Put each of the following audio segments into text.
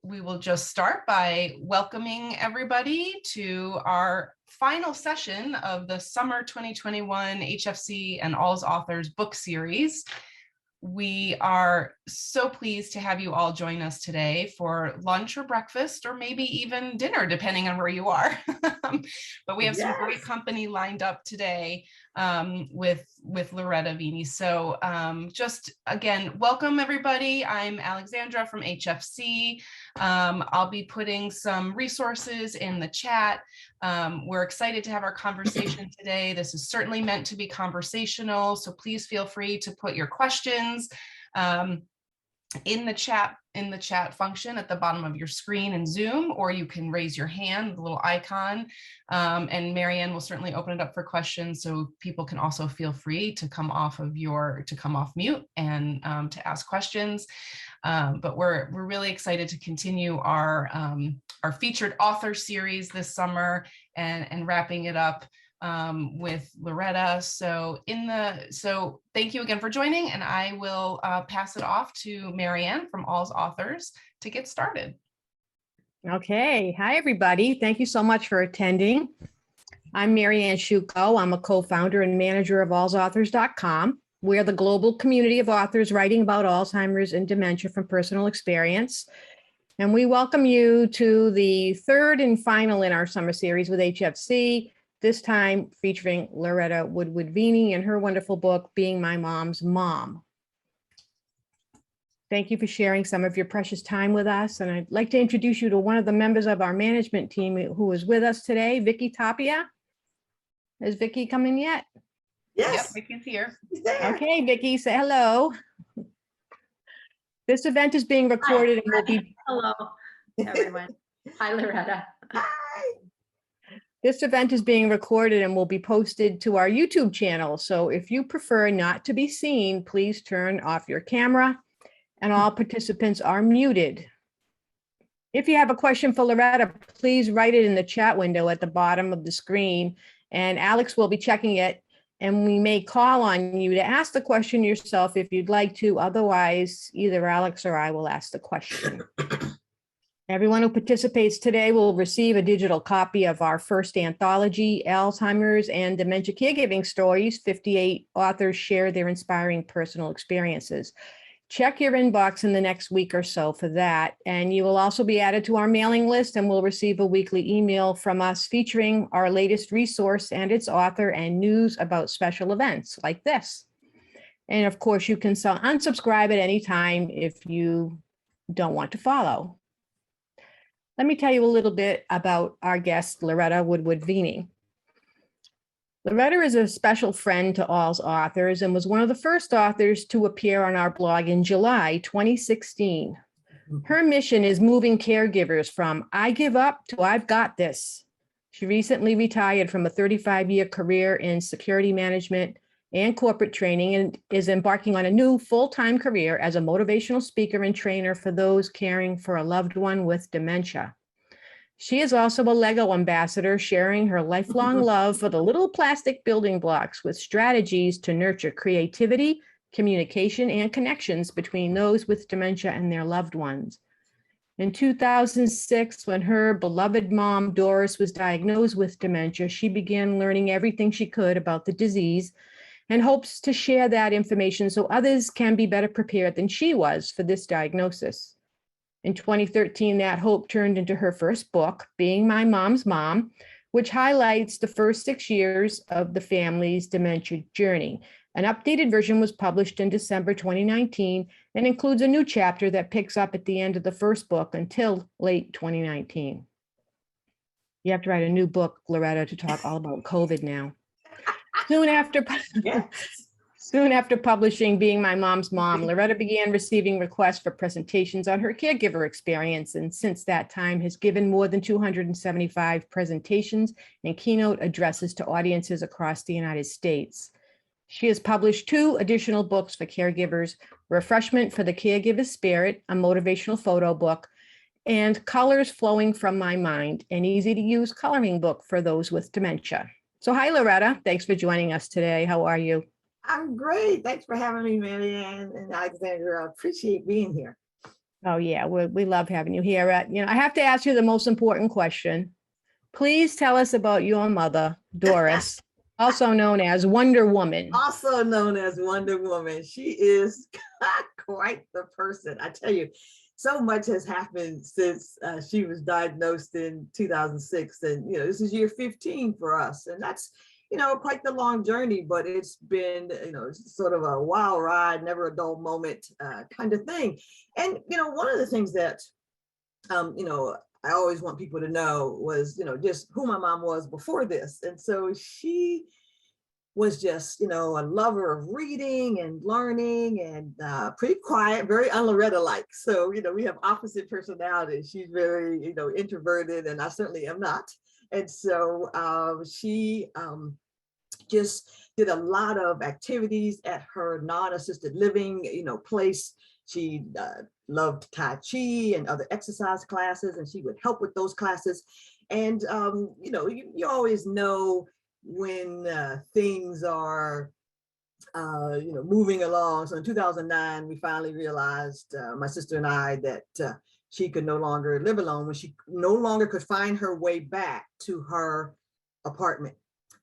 We will just start by welcoming everybody to our final session of the Summer 2021 HFC and All's Authors book series. We are so pleased to have you all join us today for lunch or breakfast, or maybe even dinner, depending on where you are. But we have some great company lined up today with Loretta Veney. So just again, welcome everybody. I'm Alexandra from HFC. I'll be putting some resources in the chat. We're excited to have our conversation today. This is certainly meant to be conversational, so please feel free to put your questions in the chat function at the bottom of your screen in Zoom, or you can raise your hand, the little icon, and Marianne will certainly open it up for questions, so people can also feel free to come off mute and to ask questions. But we're really excited to continue our featured author series this summer and wrapping it up with Loretta. So thank you again for joining, and I will pass it off to Marianne from All's Authors to get started. Okay, hi everybody. Thank you so much for attending. I'm Marianne Shuko. I'm a co-founder and manager of allsauthors.com. We're the global community of authors writing about Alzheimer's and dementia from personal experience. And we welcome you to the third and final in our summer series with HFC, this time featuring Loretta Woodward Veney and her wonderful book, Being My Mom's Mom. Thank you for sharing some of your precious time with us. And I'd like to introduce you to one of the members of our management team who is with us today, Vicki Tapia. Has Vicki come in yet? Yes, yep, Vicki's here. Okay, Vicki, say hello. This event is being recorded and will be... Hello, everyone. Hi, Loretta. Hi. This event is being recorded and will be posted to our YouTube channel. So if you prefer not to be seen, please turn off your camera, and all participants are muted. If you have a question for Loretta, please write it in the chat window at the bottom of the screen, and Alex will be checking it. And we may call on you to ask the question yourself if you'd like to. Otherwise, either Alex or I will ask the question. Everyone who participates today will receive a digital copy of our first anthology, Alzheimer's and Dementia Caregiving Stories. 58 authors share their inspiring personal experiences. Check your inbox in the next week or so for that. And you will also be added to our mailing list and will receive a weekly email from us featuring our latest resource and its author and news about special events like this. And of course, you can unsubscribe at any time if you don't want to follow. Let me tell you a little bit about our guest, Loretta Woodward Veney. Loretta is a special friend to All's Authors and was one of the first authors to appear on our blog in July 2016. Her mission is moving caregivers from I give up to I've got this. She recently retired from a 35-year career in security management and corporate training and is embarking on a new full-time career as a motivational speaker and trainer for those caring for a loved one with dementia. She is also a Lego ambassador, sharing her lifelong love for the little plastic building blocks with strategies to nurture creativity, communication, and connections between those with dementia and their loved ones. In 2006, when her beloved mom, Doris, was diagnosed with dementia, she began learning everything she could about the disease and hopes to share that information so others can be better prepared than she was for this diagnosis. In 2013, that hope turned into her first book, Being My Mom's Mom, which highlights the first 6 years of the family's dementia journey. An updated version was published in December 2019 and includes a new chapter that picks up at the end of the first book until late 2019. You have to write a new book, Loretta, to talk all about COVID now. Soon after publishing Being My Mom's Mom, Loretta began receiving requests for presentations on her caregiver experience, and since that time has given more than 275 presentations and keynote addresses to audiences across the United States. She has published 2 additional books for caregivers, Refreshment for the Caregiver's Spirit, a motivational photo book, and Colors Flowing from My Mind, an easy-to-use coloring book for those with dementia. So hi, Loretta. Thanks for joining us today. How are you? I'm great. Thanks for having me, Marianne and Alexandra. I appreciate being here. Oh, yeah, we love having you here. I have to ask you the most important question. Please tell us about your mother, Doris, also known as Wonder Woman. Also known as Wonder Woman. She is quite the person. I tell you, so much has happened since she was diagnosed in 2006. And, this is year 15 for us. And that's, quite the long journey, but it's been, sort of a wild ride, never a dull moment kind of thing. And, one of the things that, I always want people to know was, just who my mom was before this. And so she was just, a lover of reading and learning and pretty quiet, very un-Loretta-like. So, we have opposite personalities. She's very, introverted, and I certainly am not. And so she just did a lot of activities at her non-assisted living, place. She loved Tai Chi and other exercise classes, and she would help with those classes. And, you always know when things are, moving along. So in 2009, we finally realized, my sister and I, that she could no longer live alone when she no longer could find her way back to her apartment.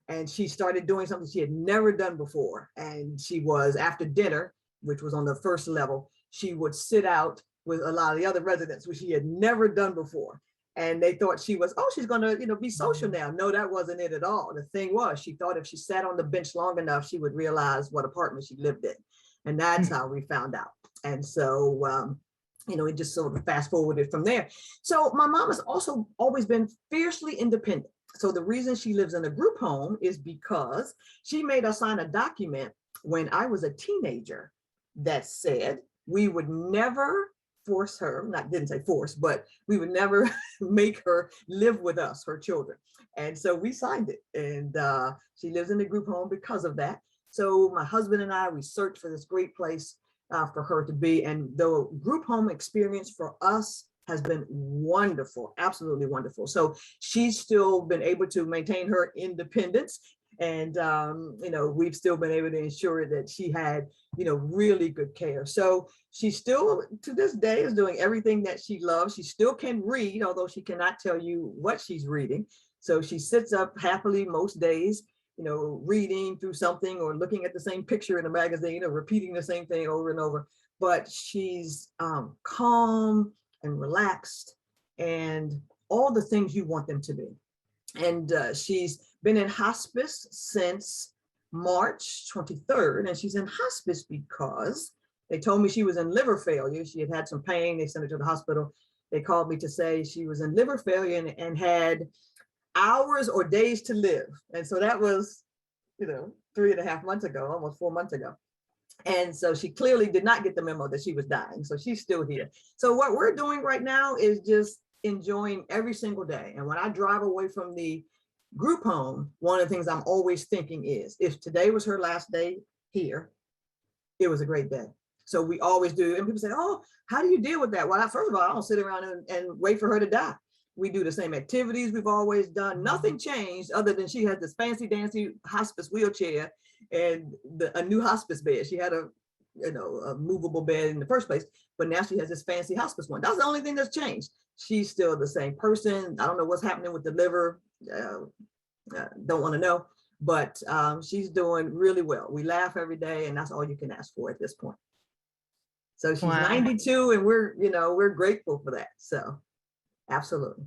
And she started doing something she had never done before. And she was, after dinner, which was on the first level, she would sit out with a lot of the other residents, which she had never done before. And they thought she was, she's going to, be social now. No, that wasn't it at all. The thing was, she thought if she sat on the bench long enough, she would realize what apartment she lived in. And that's how we found out. And so, it just sort of fast forwarded from there. So my mom has also always been fiercely independent. So the reason she lives in a group home is because she made us sign a document when I was a teenager that said we would never force her, didn't say force, but we would never make her live with us, her children. And so we signed it. And she lives in a group home because of that. So my husband and I, we searched for this great place for her to be. And the group home experience for us has been wonderful, absolutely wonderful. So she's still been able to maintain her independence. And, we've still been able to ensure that she had, really good care. So she still, to this day, is doing everything that she loves. She still can read, although she cannot tell you what she's reading. So she sits up happily most days, reading through something or looking at the same picture in a magazine or repeating the same thing over and over. But she's calm and relaxed and all the things you want them to be. And she's been in hospice since March 23rd. And she's in hospice because they told me she was in liver failure. She had some pain. They sent her to the hospital. They called me to say she was in liver failure and had hours or days to live. And so that was, 3.5 months ago, almost 4 months ago. And so she clearly did not get the memo that she was dying. So she's still here. So what we're doing right now is just enjoying every single day. And when I drive away from the group home, one of the things I'm always thinking is, if today was her last day here, it was a great day. So we always do. And people say, how do you deal with that? Well, first of all, I don't sit around and wait for her to die. We do the same activities we've always done. Nothing changed other than she had this fancy dancy hospice wheelchair and a new hospice bed. She had a movable bed in the first place, but now she has this fancy hospice one. That's the only thing that's changed. She's still the same person. I don't know what's happening with the liver. Don't want to know, but she's doing really well. We laugh every day, and that's all you can ask for at this point. So she's 92, and we're grateful for that. So absolutely.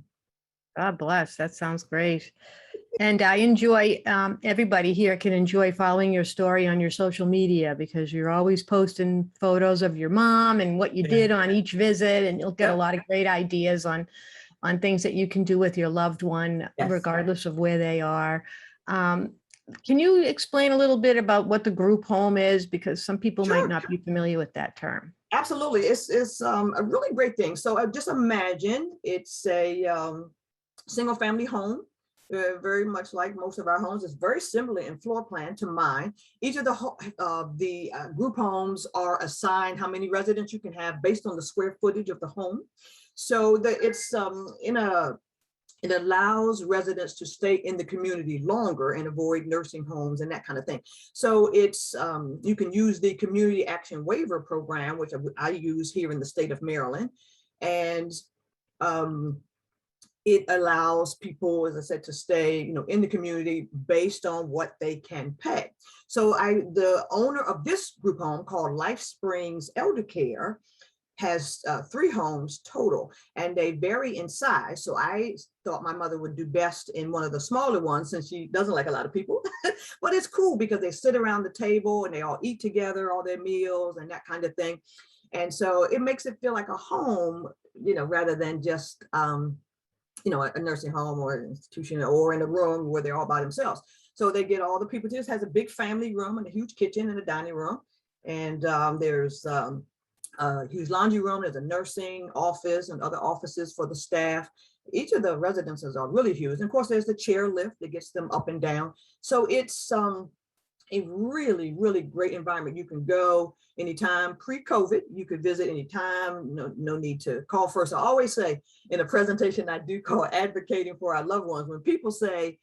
God bless. That sounds great. And I enjoy, everybody here can enjoy following your story on your social media because you're always posting photos of your mom and what you did on each visit. And you'll get a lot of great ideas on things that you can do with your loved one, regardless of where they are. Can you explain a little bit about what the group home is? Because some people might not be familiar with that term. Absolutely. It's a really great thing. So just imagine it's a single family home. Very much like most of our homes. It's very similar in floor plan to mine. Each of the group homes are assigned how many residents you can have based on the square footage of the home. So it's in it allows residents to stay in the community longer and avoid nursing homes and that kind of thing. So it's, you can use the Community Action Waiver Program, which I use here in the state of Maryland. And it allows people, as I said, to stay, in the community based on what they can pay. So the owner of this group home called Life Springs Elder Care has 3 homes total, and they vary in size. So I thought my mother would do best in one of the smaller ones since she doesn't like a lot of people. But it's cool because they sit around the table and they all eat together, all their meals and that kind of thing. And so it makes it feel like a home, rather than just, a nursing home or an institution or in a room where they're all by themselves. So they get all the people. This has a big family room and a huge kitchen and a dining room. And there's huge laundry room. There's a nursing office and other offices for the staff. Each of the residences are really huge. And of course, there's the chair lift that gets them up and down. So it's a really, really great environment. You can go anytime. Pre-COVID, you could visit anytime. No need to call first. I always say in a presentation I do call Advocating for Our Loved Ones, when people say,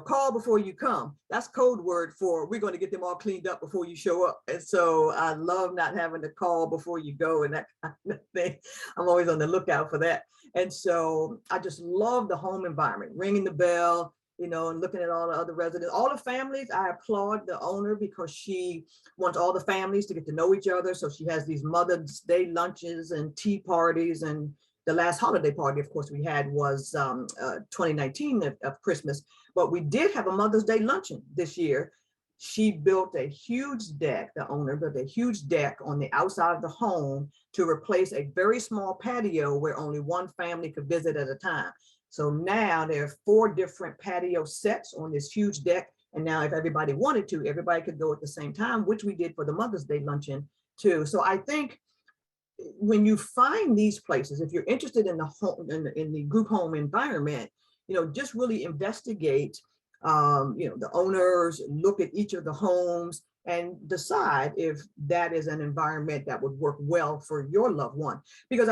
call before you come, that's code word for we're going to get them all cleaned up before you show up. And so I love not having to call before you go and that kind of thing. I'm always on the lookout for that. And so I just love the home environment, ringing the bell, and looking at all the other residents, all the families. I applaud the owner because she wants all the families to get to know each other. So she has these Mother's Day lunches and tea parties. And the last holiday party, of course, we had was 2019 of Christmas, but we did have a Mother's Day luncheon this year. She built a huge deck, the owner built a huge deck on the outside of the home to replace a very small patio where only one family could visit at a time. So now there are 4 different patio sets on this huge deck. And now if everybody wanted to, everybody could go at the same time, which we did for the Mother's Day luncheon too. So I think when you find these places, if you're interested in the home, in the group home environment, just really investigate, the owners, look at each of the homes and decide if that is an environment that would work well for your loved one. Because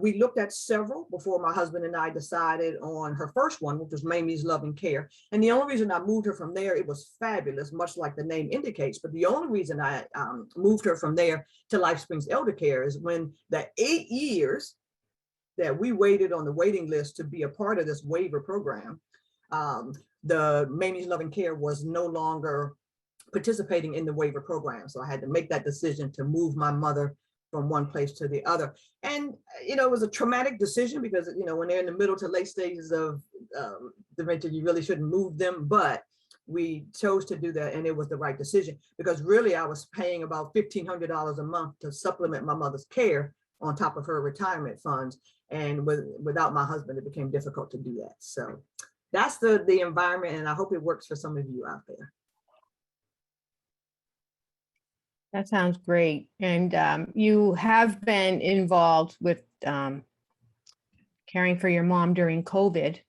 we looked at several before my husband and I decided on her first one, which was Mamie's Love and Care. And the only reason I moved her from there, it was fabulous, much like the name indicates. But the only reason I moved her from there to Life Springs Elder Care is when the 8 years that we waited on the waiting list to be a part of this waiver program, the Mamie's Love and Care was no longer participating in the waiver program. So I had to make that decision to move my mother from one place to the other. And, it was a traumatic decision because, when they're in the middle to late stages of dementia, you really shouldn't move them, but we chose to do that. And it was the right decision because really I was paying about $1,500 a month to supplement my mother's care on top of her retirement funds. And without my husband, it became difficult to do that. So that's the environment. And I hope it works for some of you out there. That sounds great. And you have been involved with caring for your mom during COVID.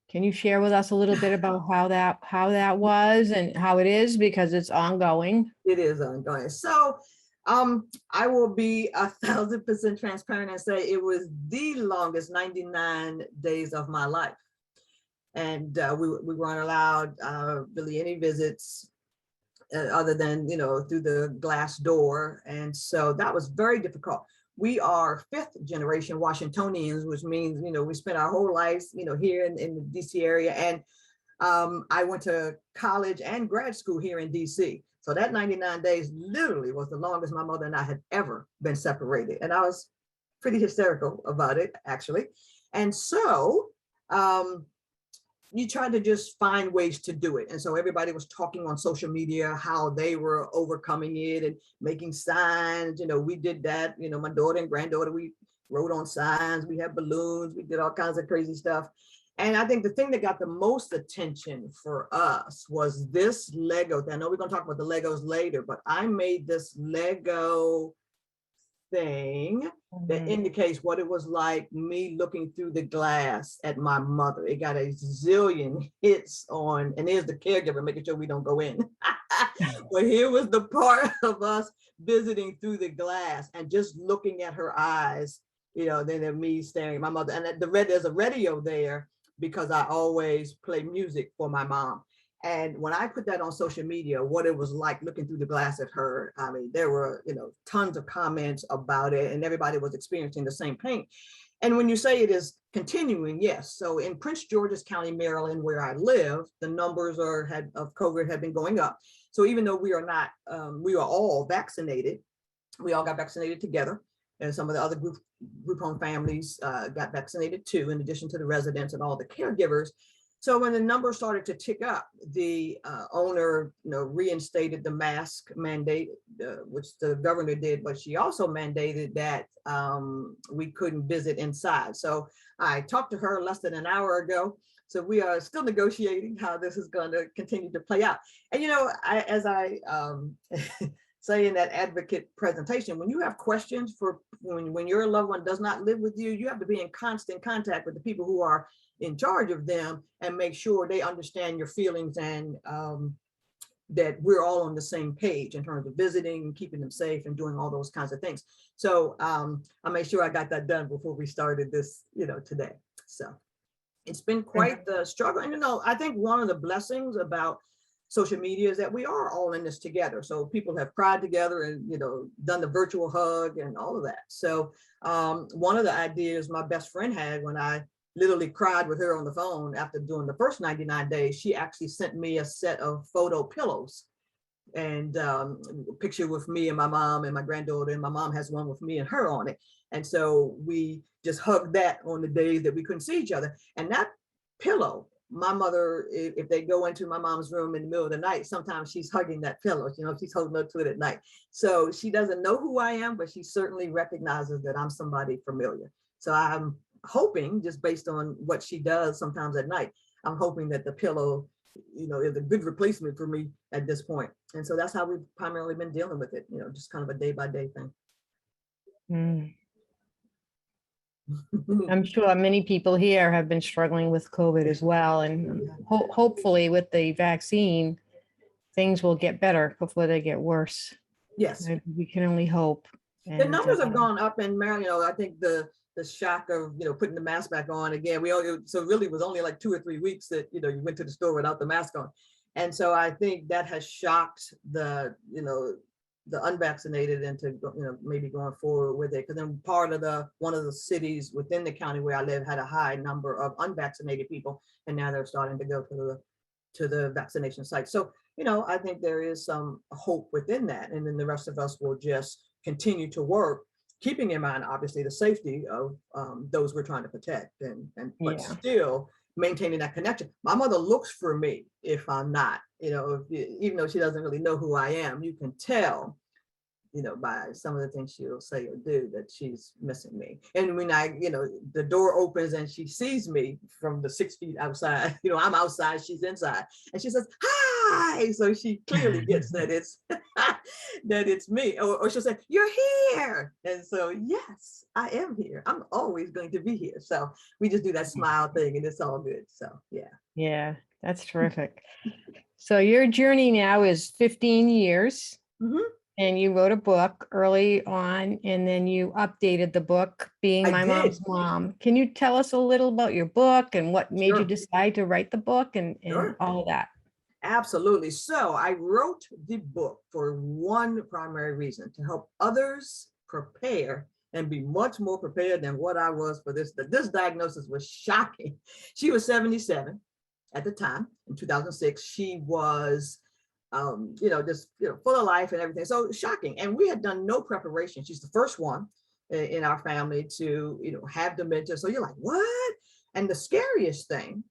Can you share with us a little bit about how that was and how it is, because it's ongoing? It is ongoing. So I will be 1,000% transparent and say it was the longest 99 days of my life. And we weren't allowed really any visits other than, through the glass door. And so that was very difficult. We are 5th generation Washingtonians, which means, we spent our whole lives, here in the DC area. And I went to college and grad school here in DC. So that 99 days literally was the longest my mother and I had ever been separated. And I was pretty hysterical about it, actually. And so you try to just find ways to do it. And so everybody was talking on social media how they were overcoming it and making signs. We did that. My daughter and granddaughter, we wrote on signs, we had balloons, we did all kinds of crazy stuff. And I think the thing that got the most attention for us was this Lego. I know we're going to talk about the Legos later, but I made this Lego thing that indicates what it was like me looking through the glass at my mother. It got a zillion hits on, and there's the caregiver making sure we don't go in. But here was the part of us visiting through the glass and just looking at her eyes, then at me staring at my mother. And there's a radio there because I always play music for my mom. And when I put that on social media, what it was like looking through the glass at her, I mean, there were, tons of comments about it, and everybody was experiencing the same pain. And when you say it is continuing, yes. So in Prince George's County, Maryland, where I live, the numbers of COVID have been going up. So even though we are not, we are all vaccinated, we all got vaccinated together. And some of the other group home families got vaccinated too, in addition to the residents and all the caregivers. So when the numbers started to tick up, the owner, reinstated the mask mandate, which the governor did, but she also mandated that we couldn't visit inside. So I talked to her less than an hour ago. So we are still negotiating how this is going to continue to play out. And, as I say in that advocate presentation, when you have questions when your loved one does not live with you, you have to be in constant contact with the people who are in charge of them and make sure they understand your feelings and that we're all on the same page in terms of visiting and keeping them safe and doing all those kinds of things. So I made sure I got that done before we started this, today. So it's been quite the struggle. And, I think one of the blessings about social media is that we are all in this together. So people have cried together and, done the virtual hug and all of that. So one of the ideas my best friend had when I literally cried with her on the phone after doing the first 99 days, she actually sent me a set of photo pillows and a picture with me and my mom and my granddaughter, and my mom has one with me and her on it. And so we just hugged that on the days that we couldn't see each other. And that pillow, my mother, if they go into my mom's room in the middle of the night, sometimes she's hugging that pillow, she's holding up to it at night. So she doesn't know who I am, but she certainly recognizes that I'm somebody familiar. So I'm hoping, just based on what she does sometimes at night, I'm hoping that the pillow, is a good replacement for me at this point. And so that's how we've primarily been dealing with it, just kind of a day by day thing. I'm sure many people here have been struggling with COVID as well. And hopefully with the vaccine, things will get better before they get worse. Yes. We can only hope. The numbers have gone up in Maryland. I think the shock of, putting the mask back on again, so really it was only like 2 or 3 weeks that, you went to the store without the mask on. And so I think that has shocked the unvaccinated into, maybe going forward with it. Because then one of the cities within the county where I live had a high number of unvaccinated people, and now they're starting to go to the vaccination site. So, I think there is some hope within that. And then the rest of us will just continue to work, keeping in mind, obviously, the safety of those we're trying to protect, but still maintaining that connection. My mother looks for me if I'm not, even though she doesn't really know who I am, you can tell, by some of the things she'll say or do that she's missing me. And when the door opens and she sees me from the 6 feet outside, I'm outside, she's inside, and she says, "Hi." So she clearly gets that it's that it's me, or she'll say, "You're here." And so, yes, I am here. I'm always going to be here. So we just do that smile thing and it's all good. So, yeah. Yeah, that's terrific. So your journey now is 15 years. Mm-hmm. And you wrote a book early on, and then you updated the book, Being My Mom's Mom. Can you tell us a little about your book and what made you decide to write the book and all of that? Absolutely. So I wrote the book for one primary reason: to help others prepare and be much more prepared than what I was for this. This diagnosis was shocking. She was 77 at the time in 2006. She was just full of life and everything. So shocking. And we had done no preparation. She's the first one in our family to, have dementia. So you're like, what? And the scariest thing,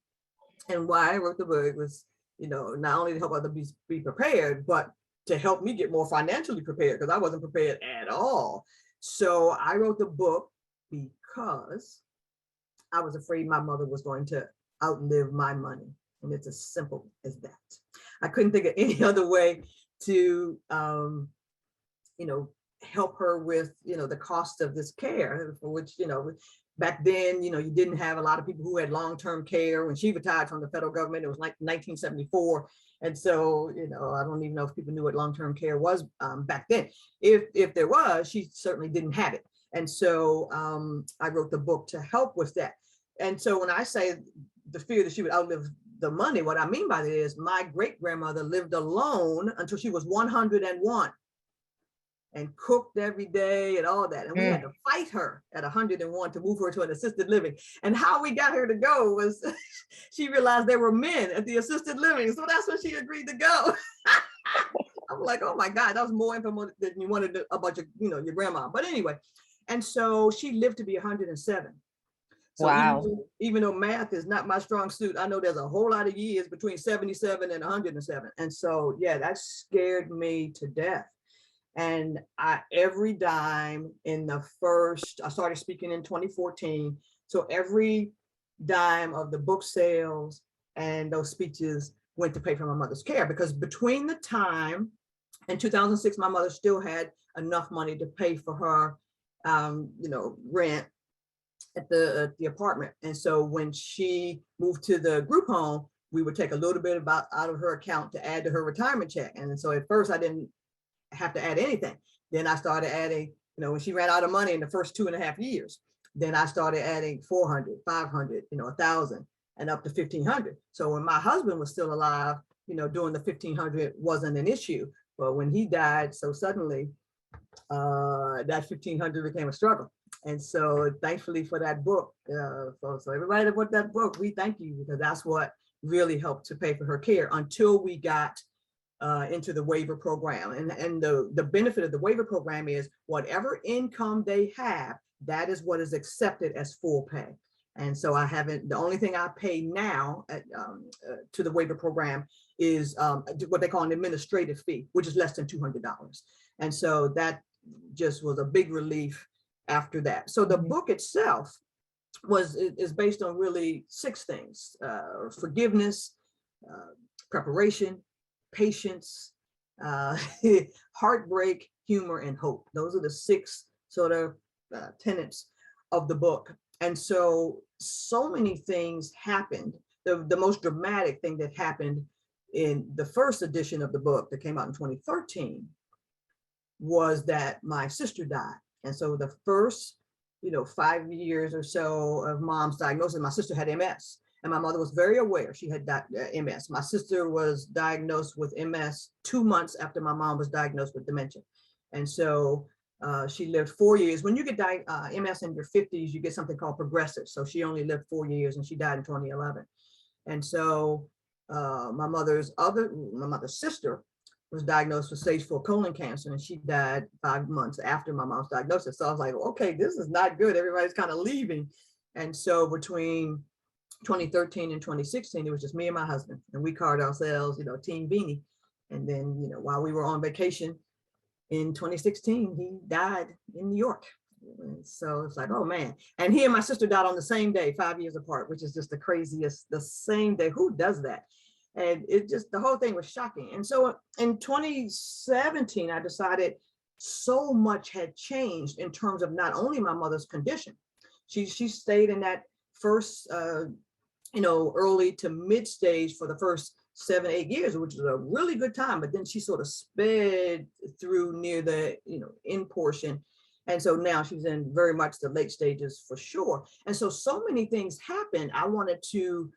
and why I wrote the book, was, not only to help others be prepared, but to help me get more financially prepared, because I wasn't prepared at all. So I wrote the book because I was afraid my mother was going to outlive my money. And it's as simple as that. I couldn't think of any other way to, help her with, the cost of this care, for which, back then, you didn't have a lot of people who had long-term care. When she retired from the federal government, it was like 1974. And so, I don't even know if people knew what long-term care was back then. If there was, she certainly didn't have it. And so I wrote the book to help with that. And so when I say the fear that she would outlive the money. What I mean by that is my great grandmother lived alone until she was 101 and cooked every day and all that. And we had to fight her at 101 to move her to an assisted living. And how we got her to go was she realized there were men at the assisted living. So that's when she agreed to go. I'm like, oh my God, that was more information than you wanted about your, your grandma. But anyway, and so she lived to be 107. So Wow. even though math is not my strong suit, I know there's a whole lot of years between 77 and 107. And so, yeah, that scared me to death. And every dime in I started speaking in 2014. So every dime of the book sales and those speeches went to pay for my mother's care, because between the time in 2006, my mother still had enough money to pay for her, rent at the apartment. And so when she moved to the group home, we would take a little bit out of her account to add to her retirement check. And so at first I didn't have to add anything. Then I started adding, when she ran out of money in the first 2.5 years, then I started adding 400, 500, 1,000 and up to 1,500. So when my husband was still alive, doing the 1,500 wasn't an issue. But when he died so suddenly, that 1,500 became a struggle. And so thankfully for that book, so everybody that bought that book, we thank you, because that's what really helped to pay for her care until we got into the waiver program. And the benefit of the waiver program is whatever income they have, that is what is accepted as full pay. And so the only thing I pay now to the waiver program is what they call an administrative fee, which is less than $200. And so that just was a big relief after that. So the book itself is based on really 6 things: forgiveness, preparation, patience, heartbreak, humor, and hope. Those are the 6 sort of tenets of the book. And so many things happened. The most dramatic thing that happened in the first edition of the book that came out in 2013 was that my sister died. And so the first, 5 years or so of mom's diagnosis, my sister had MS. And my mother was very aware she had MS. My sister was diagnosed with MS 2 months after my mom was diagnosed with dementia. And so she lived 4 years. When you get MS in your 50s, you get something called progressive. So she only lived 4 years and she died in 2011. And so my mother's sister was diagnosed with stage 4 colon cancer, and she died 5 months after my mom's diagnosis. So I was like, okay, this is not good. Everybody's kind of leaving. And so between 2013 and 2016, it was just me and my husband, and we called ourselves, Team Veney. And then, while we were on vacation in 2016, he died in New York. And so it's like, oh man. And he and my sister died on the same day, 5 years apart, which is just the craziest, the same day. Who does that? And the whole thing was shocking. And so in 2017, I decided so much had changed in terms of not only my mother's condition. She stayed in that first, early to mid stage for the first 7-8 years, which was a really good time. But then she sort of sped through near the, end portion. And so now she's in very much the late stages for sure. And so many things happened. I wanted to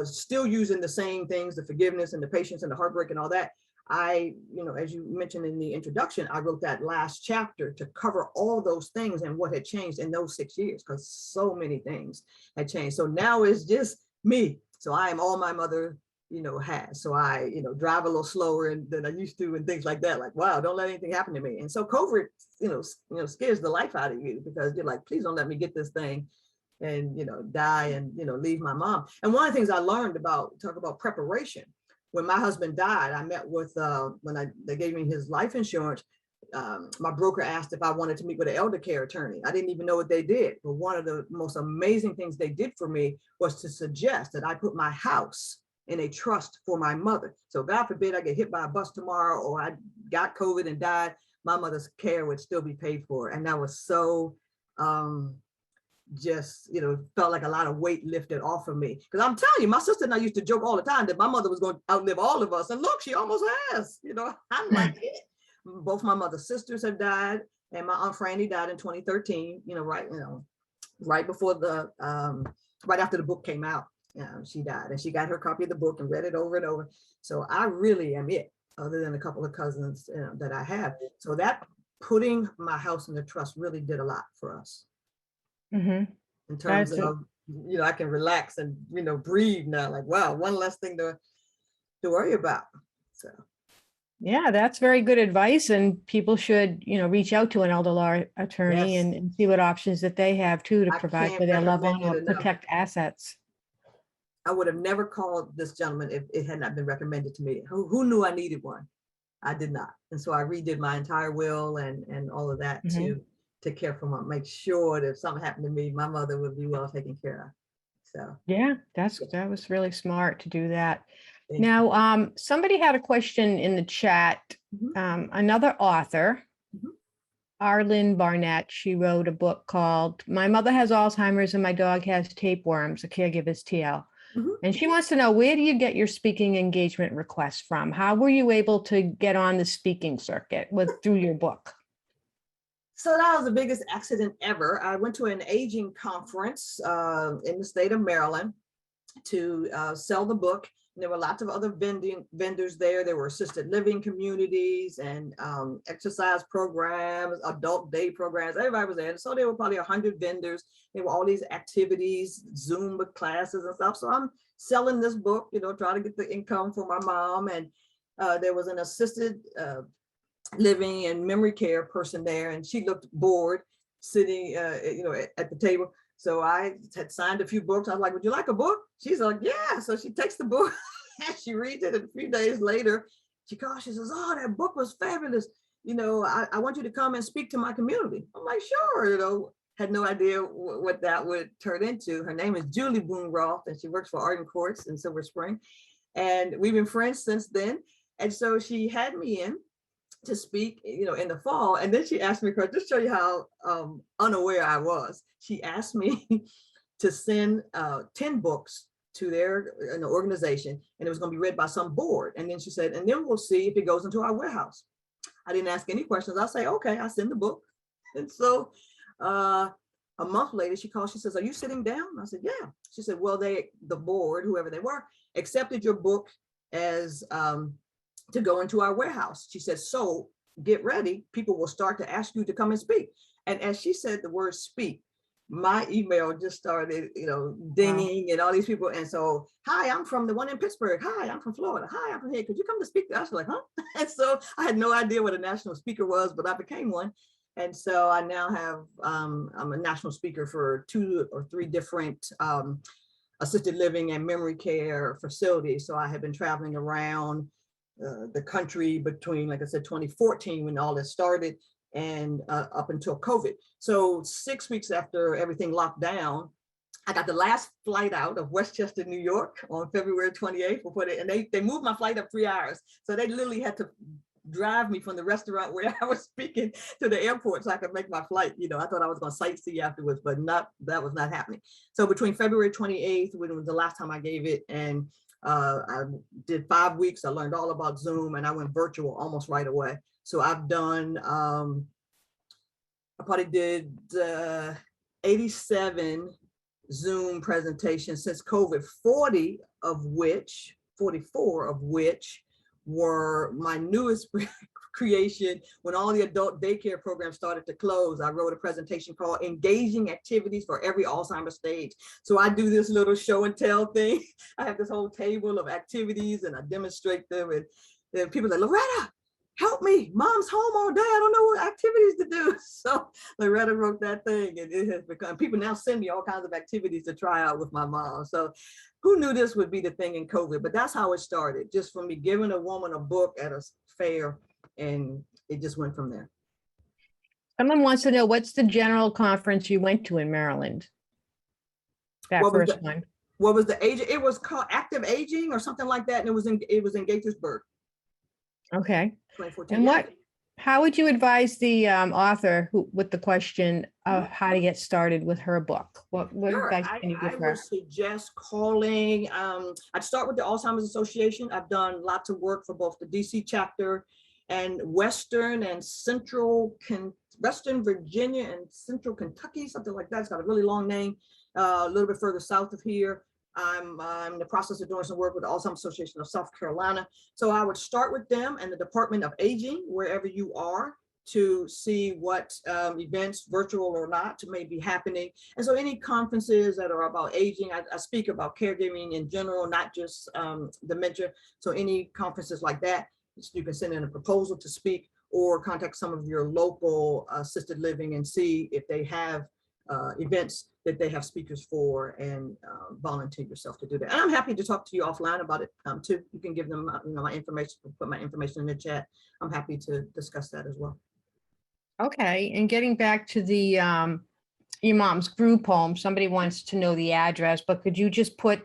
still using the same things, the forgiveness and the patience and the heartbreak and all that. I, as you mentioned in the introduction, I wrote that last chapter to cover all those things and what had changed in those 6 years, because so many things had changed. So now it's just me. So I am all my mother, has. So I, drive a little slower than I used to and things like that. Like, wow, don't let anything happen to me. And so COVID, scares the life out of you, because you're like, please don't let me get this thing and, die and, leave my mom. And one of the things I learned talk about preparation. When my husband died, I met with, they gave me his life insurance, my broker asked if I wanted to meet with an elder care attorney. I didn't even know what they did. But one of the most amazing things they did for me was to suggest that I put my house in a trust for my mother. So God forbid I get hit by a bus tomorrow, or I got COVID and died, my mother's care would still be paid for. And that was so, just, felt like a lot of weight lifted off of me. Because I'm telling you, my sister and I used to joke all the time that my mother was going to outlive all of us. And look, she almost has, I'm like, it. Both my mother's sisters have died, and my Aunt Franny died in 2013, right before right after the book came out. she died, and she got her copy of the book and read it over and over. So I really am it, other than a couple of cousins that I have. So that putting my house in the trust really did a lot for us Mhm. in terms That's a- of, I can relax and, breathe now, like, wow, one less thing to worry about. So. Yeah, that's very good advice, and people should, reach out to an elder law attorney Yes. and see what options that they have too to I provide can't for their loved recommend one it or enough. protect assets. I would have never called this gentleman if it had not been recommended to me. Who knew I needed one? I did not. And so I redid my entire will and all of that Mhm. to care for make sure that if something happened to me, my mother would be well taken care of. So Yeah, that was really smart to do that. thank you. Now, somebody had a question in the chat. Mhm. Another author, Mhm. Arlene Barnett, she wrote a book called My Mother Has Alzheimer's and My Dog Has Tapeworms, a caregiver's TL. Mhm. And she wants to know, where do you get your speaking engagement requests from? How were you able to get on the speaking circuit through your book? So that was the biggest accident ever. I went to an aging conference in the state of Maryland to sell the book. And there were lots of other vendors there. There were assisted living communities and exercise programs, adult day programs. Everybody was there. And so there were probably 100 vendors. There were all these activities, Zoom classes and stuff. So I'm selling this book, trying to get the income for my mom. And there was an assisted living and memory care person there, and she looked bored sitting at the table. So I had signed a few books. I was like, would you like a book? She's like, yeah. So she takes the book and she reads it, and a few days later she calls, she says, oh, that book was fabulous. I want you to come and speak to my community. I'm like, sure. Had no idea what that would turn into. Her name is Julie Boone Roth, and she works for Arden Courts in Silver Spring, and we've been friends since then. And so she had me in to speak, in the fall. And then she asked me, just to show you how unaware I was. She asked me to send 10 books to their organization, and it was going to be read by some board. And then she said, and then we'll see if it goes into our warehouse. I didn't ask any questions. I say, okay, I send the book. And so a month later, she calls, she says, are you sitting down? I said, yeah. She said, well, the board, whoever they were, accepted your book as to go into our warehouse. She said, so get ready. People will start to ask you to come and speak. And as she said the word speak, my email just started, dinging. Wow. And all these people. And so, hi, I'm from the one in Pittsburgh. Hi, I'm from Florida. Hi, I'm from here. Could you come to speak to us? I was like, huh? And so I had no idea what a national speaker was, but I became one. And so I now have, I'm a national speaker for 2 or 3 different assisted living and memory care facilities. So I have been traveling around the country between, like I said, 2014 when all this started and up until COVID. So 6 weeks after everything locked down, I got the last flight out of Westchester, New York on February 28th before they moved my flight up 3 hours. So they literally had to drive me from the restaurant where I was speaking to the airport so I could make my flight. I thought I was going to sightsee afterwards, but that was not happening. So between February 28th, when it was the last time I gave it, and I did 5 weeks. I learned all about Zoom, and I went virtual almost right away. So I've done, I probably did 87 Zoom presentations since COVID, 44 of which were my newest creation. When all the adult daycare programs started to close, I wrote a presentation called Engaging Activities for Every Alzheimer's Stage. So I do this little show and tell thing. I have this whole table of activities and I demonstrate them, and people say, Loretta, help me, mom's home all day, I don't know what activities to do. So Loretta wrote that thing, and it has become, people now send me all kinds of activities to try out with my mom. So who knew this would be the thing in COVID? But that's how it started, just from me giving a woman a book at a fair, and it just went from there. Someone wants to know, what's the general conference you went to in Maryland? That first one. What was the age? It was called Active Aging or something like that, and it was in Gaithersburg. Okay. 2014. And how would you advise the author with the question of how to get started with her book? What Sure. advice can you give her? I would suggest calling. I'd start with the Alzheimer's Association. I've done lots of work for both the DC chapter and Western and Western Virginia and Central Kentucky, something like that. It's got a really long name, a little bit further south of here. I'm in the process of doing some work with the Alzheimer's Association of South Carolina. So I would start with them and the Department of Aging, wherever you are, to see what events, virtual or not, may be happening. And so any conferences that are about aging, I speak about caregiving in general, not just dementia. So any conferences like that, you can send in a proposal to speak or contact some of your local assisted living and see if they have events that they have speakers for, and volunteer yourself to do that. And I'm happy to talk to you offline about it too. You can give them my information, put my information in the chat. I'm happy to discuss that as well. Okay, and getting back to the your mom's group home, somebody wants to know the address, but could you just put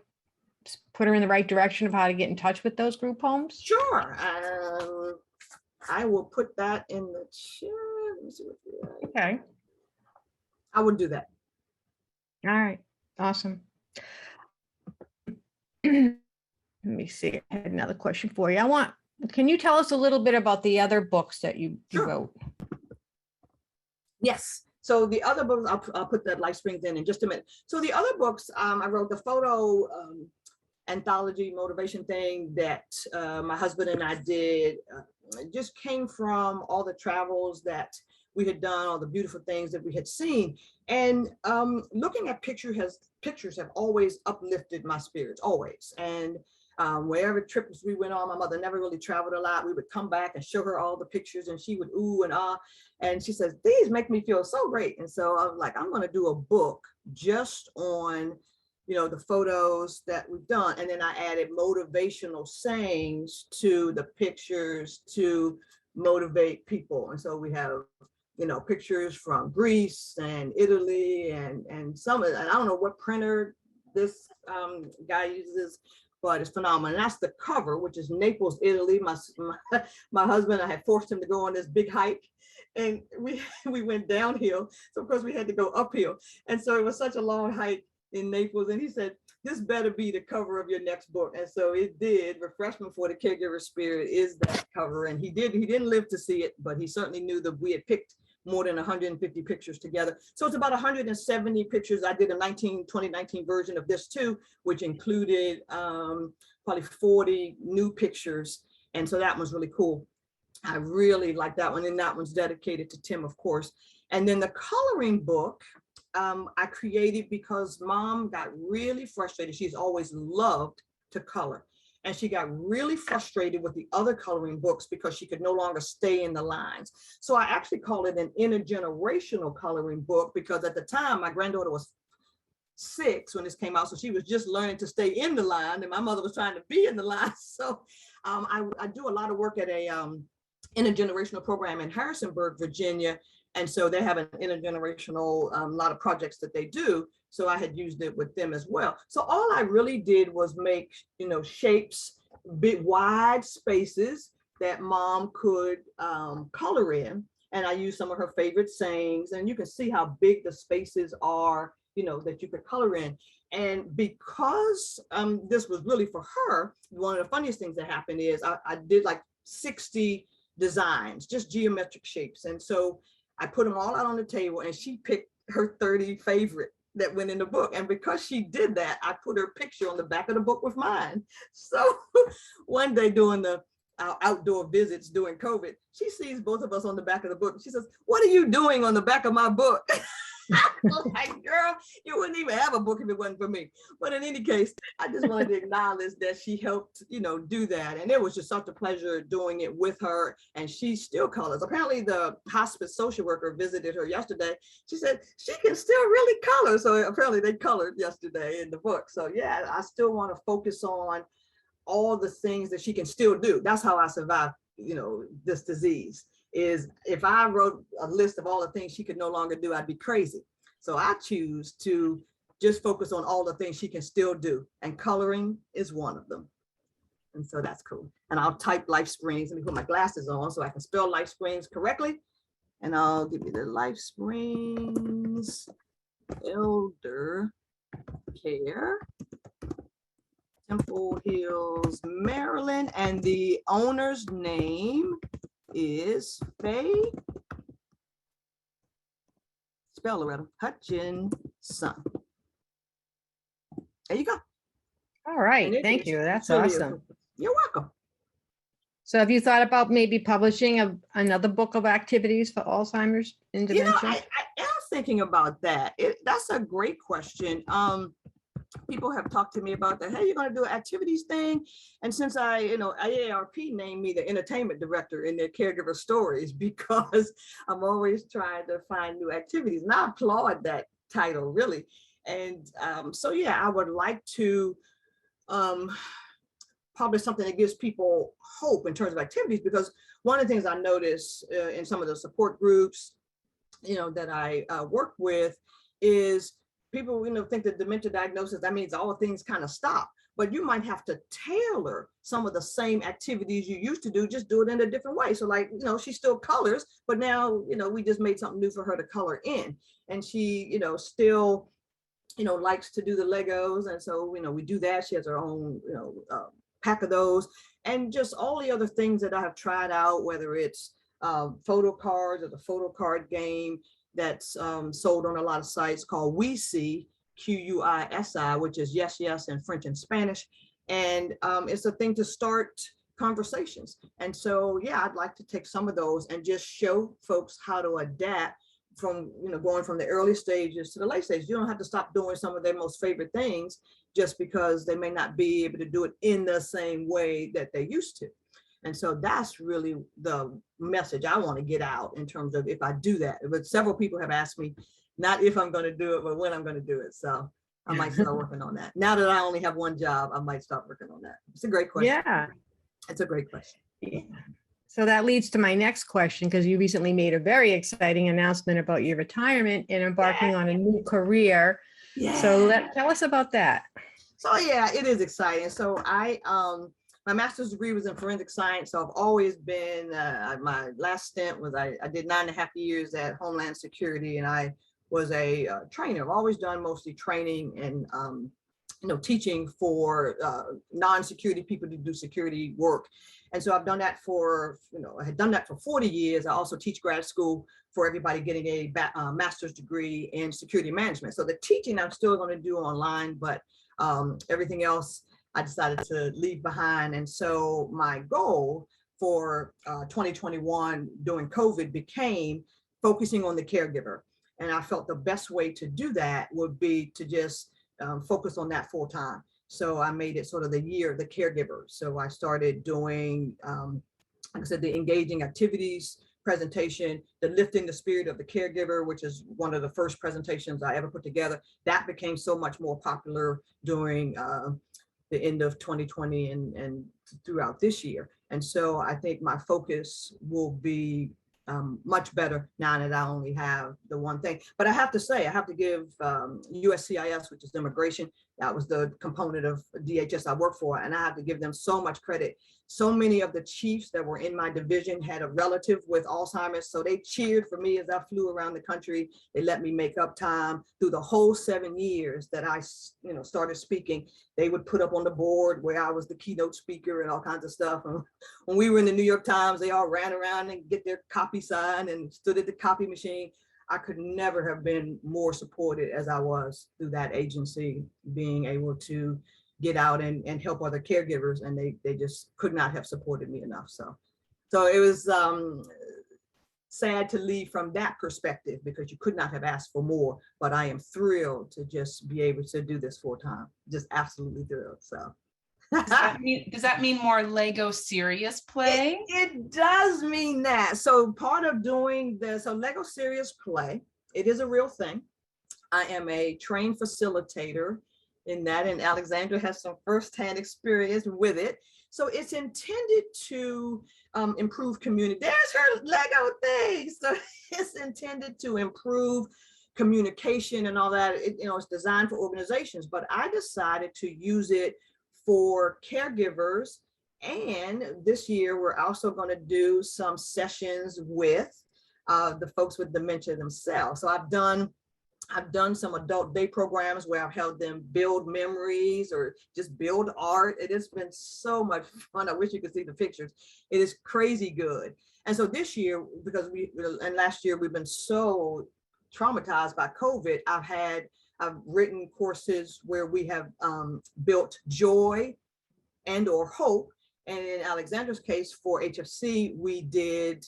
her in the right direction of how to get in touch with those group homes? Sure. I will put that in the chat. Let me see what Okay. I would do that. All right. Awesome. Let me see. I had another question for you. Can you tell us a little bit about the other books that you Sure. wrote? Yes. So the other books, I'll put that Life Springs in just a minute. So the other books, I wrote the photo anthology motivation thing that my husband and I did. It just came from all the travels that we had done, all the beautiful things that we had seen. And looking at pictures have always uplifted my spirits, always. And wherever trips we went on, my mother never really traveled a lot. We would come back and show her all the pictures and she would ooh and ah. And she says, these make me feel so great. And so I was like, I'm going to do a book just on, the photos that we've done. And then I added motivational sayings to the pictures to motivate people. And so we have, pictures from Greece and Italy and some of it. I don't know what printer this guy uses, but it's phenomenal. And that's the cover, which is Naples, Italy. My husband, I had forced him to go on this big hike, and we went downhill. So of course we had to go uphill. And so it was such a long hike in Naples. And he said, this better be the cover of your next book. And so it did. Refreshment for the Caregiver Spirit is that cover. And he didn't live to see it, but he certainly knew that we had picked more than 150 pictures together. So it's about 170 pictures. I did a 2019 version of this too, which included probably 40 new pictures. And so that was really cool. I really like that one. And that one's dedicated to Tim, of course. And then the coloring book, I created because Mom got really frustrated. She's always loved to color. And she got really frustrated with the other coloring books because she could no longer stay in the lines. So I actually call it an intergenerational coloring book, because at the time my granddaughter was 6 when this came out. So she was just learning to stay in the line, and my mother was trying to be in the line. So I do a lot of work at a intergenerational program in Harrisonburg, Virginia. And so they have an intergenerational, lot of projects that they do. So I had used it with them as well. So all I really did was make, shapes, big wide spaces that Mom could color in. And I used some of her favorite sayings, and you can see how big the spaces are, that you could color in. And because this was really for her, one of the funniest things that happened is I did like 60 designs, just geometric shapes. And so I put them all out on the table, and she picked her 30 favorite that went in the book. And because she did that, I put her picture on the back of the book with mine. So one day during our outdoor visits during COVID, she sees both of us on the back of the book. She says, "What are you doing on the back of my book?" I was like, girl, you wouldn't even have a book if it wasn't for me. But in any case, I just wanted to acknowledge that she helped, do that. And it was just such a pleasure doing it with her. And she still colors. Apparently the hospice social worker visited her yesterday. She said she can still really color. So apparently they colored yesterday in the book. So yeah, I still want to focus on all the things that she can still do. That's how I survived, this disease. Is if I wrote a list of all the things she could no longer do, I'd be crazy. So I choose to just focus on all the things she can still do. And coloring is one of them. And so that's cool. And I'll type Life Springs. Let me put my glasses on so I can spell Life Springs correctly. And I'll give you the Life Springs Elder Care, Temple Hills, Maryland. And the owner's name is Faye, spell Loretta, Hutchinson. There you go. All And right, it- thank you. it's That's really awesome. You're welcome. So have you thought about maybe publishing another book of activities for Alzheimer's and You know, dementia? I am thinking about that. That's a great question. People have talked to me about that. Hey, you're going to do an activities thing. And since IARP named me the entertainment director in their caregiver stories because I'm always trying to find new activities. And I applaud that title, really. And so, yeah, I would like to publish something that gives people hope in terms of activities, because one of the things I notice in some of the support groups, that I work with is people, think that dementia diagnosis, that means all things kind of stop, but you might have to tailor some of the same activities you used to do, just do it in a different way. So like, she still colors, but now, we just made something new for her to color in. And she, still, likes to do the Legos. And so, we do that. She has her own, pack of those, and just all the other things that I have tried out, whether it's photo cards or the photo card game that's sold on a lot of sites called We See, QUISI, which is yes, yes in French and Spanish. And it's a thing to start conversations. And so, yeah, I'd like to take some of those and just show folks how to adapt from, going from the early stages to the late stages. You don't have to stop doing some of their most favorite things just because they may not be able to do it in the same way that they used to. And so that's really the message I want to get out in terms of if I do that. But several people have asked me, not if I'm going to do it, but when I'm going to do it. So I might start working on that. Now that I only have one job, I might start working on that. It's a great question. Yeah. It's a great question. Yeah. So that leads to my next question, because you recently made a very exciting announcement about your retirement and embarking on a new career. Yeah. So tell us about that. So yeah, it is exciting. So my master's degree was in forensic science. So I've always been, my last stint was I did 9.5 years at Homeland Security, and I was a trainer. I've always done mostly training and teaching for non-security people to do security work. And so I've done that I had done that for 40 years. I also teach grad school for everybody getting a master's degree in security management. So the teaching I'm still going to do online, but everything else I decided to leave behind. And so my goal for 2021 during COVID became focusing on the caregiver. And I felt the best way to do that would be to just focus on that full time. So I made it sort of the year of the caregiver. So I started doing, like I said, the engaging activities presentation, the lifting the spirit of the caregiver, which is one of the first presentations I ever put together. That became so much more popular during the end of 2020 and throughout this year. And so I think my focus will be much better now that I only have the one thing. But I have to say, I have to give USCIS, which is immigration, that was the component of DHS I work for, and I have to give them so much credit. So many of the chiefs that were in my division had a relative with Alzheimer's, so they cheered for me as I flew around the country. They let me make up time through the whole 7 years that I started speaking. They would put up on the board where I was the keynote speaker and all kinds of stuff. And when we were in the New York Times, they all ran around and get their copy signed and stood at the copy machine. I could never have been more supported as I was through that agency, being able to get out and help other caregivers, and they just could not have supported me enough. So it was sad to leave from that perspective, because you could not have asked for more, but I am thrilled to just be able to do this full time. Just absolutely thrilled. So does that mean more Lego serious play? It does mean that. So part of doing this, so Lego serious play, it is a real thing. I am a trained facilitator in that, and Alexandra has some firsthand experience with it. So it's intended to improve community. There's her Lego thing. So it's intended to improve communication and all that. It's designed for organizations, but I decided to use it for caregivers. And this year, we're also going to do some sessions with the folks with dementia themselves. So I've done some adult day programs where I've helped them build memories or just build art. It has been so much fun. I wish you could see the pictures. It is crazy good. And so this year, because last year we've been so traumatized by COVID, I've I've written courses where we have built joy and or hope. And in Alexandra's case for HFC, we did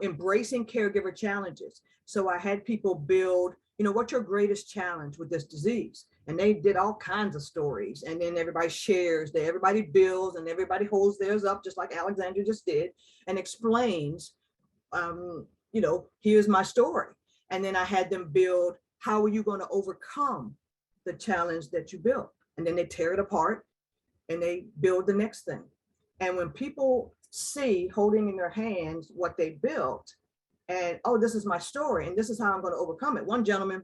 embracing caregiver challenges. So I had people build, what's your greatest challenge with this disease? And they did all kinds of stories. And then everybody shares, everybody builds, and everybody holds theirs up, just like Alexandra just did, and explains, here's my story. And then I had them build, how are you going to overcome the challenge that you built? And then they tear it apart and they build the next thing. And when people see holding in their hands what they built, and, oh, this is my story, and this is how I'm going to overcome it. One gentleman,